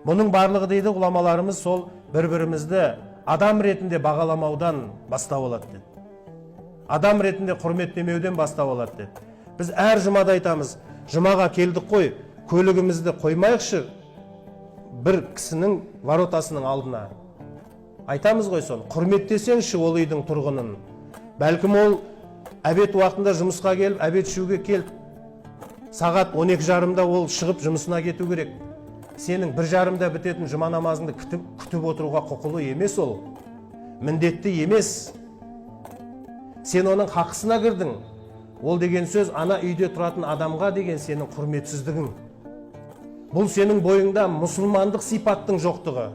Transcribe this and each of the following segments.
Мұның барлығы дейді ғұламаларымыз сол бір-бірімізді адам ретінде бағаламаудан бастап алады деді. Адам ретінде құрметтемеуден бастап алады деді. Біз әр жұмада айтамыз, жұмаға келдік қой, көлігімізді қоймайықшы бір кісінің воротасының алдына. Айтамыз ғой соны, құрметтесеңші ол үйдің тұрғынын. Бәлкім ол әбет уақытында жұмысқа келіп, әбет ішуге келіп, сағат 12:30-да ол шығып жұмысына кету керек. Сенің 1:30-да бітетін жұма намазыңды күтіп отыруға құқылы емес ол. Міндетті емес. Сен оның хақысына кірдің. Ол деген сөз ана үйде тұратын адамға деген сенің құрметсіздігің. Бұл сенің бойыңда мұсылмандық сипаттың жоқтығы.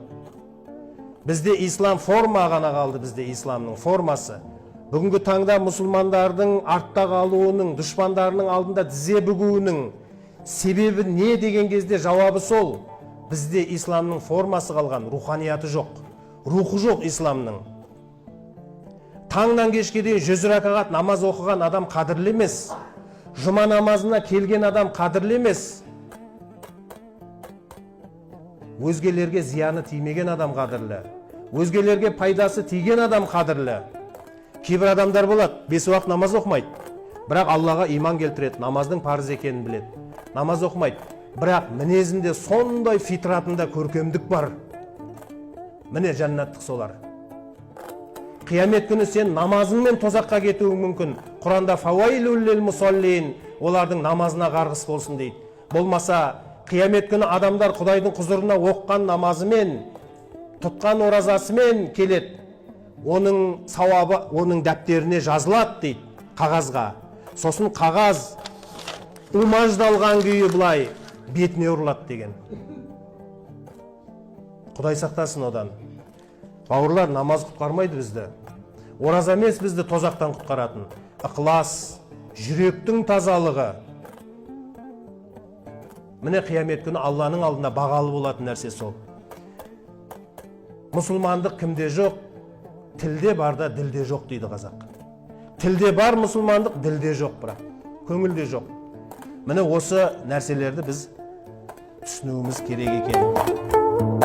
Бізде ислам форма ғана қалды, бізде исламның формасы. Бүгінгі таңда мұсылмандардың артта қалуының, дұшпандарының алдында тізе бүгуінің себебі не деген кезде жауабы сол. Бізде исламның формасы қалған, руханияты жоқ. Рухы жоқ исламның. Таңнан кешке дейін 100 ракағат намаз оқыған адам қадірлі емес. Жұма намазына келген адам қадірлі емес. Өзгелерге зияны тимеген адам қадірлі. Өзгелерге пайдасы тиген адам қадірлі. Кейбір адамдар болады, 5 уақыт намаз оқымайды. Бірақ Аллаға иман келтіреді, намаздың парыз екенін біледі. Намаз оқымайды. Бірақ мінезінде сондай фитратында көркемдік бар. Міне жәннаттық солар. Қиямет күні сен намазыңмен тозаққа кетуің мүмкін. Құранда фауайлул лил мусаллин, олардың намазына қарғыс болсын дейді. Болмаса қиямет күні адамдар Құдайдың құзырына оққан намазымен, тұтқан оразасымен келеді. Оның сауабы оның дәптеріне жазылады дейді, қағазға. Сосын қағаз умаждалған күйі бұлай бетіне ұрылады деген. Құдай сақтасын одан. Бауырлар, намаз құтқармайды бізді. Ораза емес бізді тозақтан құтқаратын. Ықылас, жүректің тазалығы. Міне қиямет күні Алланың алдында бағалы болатын нәрсе сол. Мұсылмандық кімде жоқ? Тілде бар да ділде жоқ дейді қазақ. Тілде бар мұсылмандық, ділде жоқ бірақ. Көңілде жоқ. Міне осы нәрселерді біз түсінуіміз керек екен.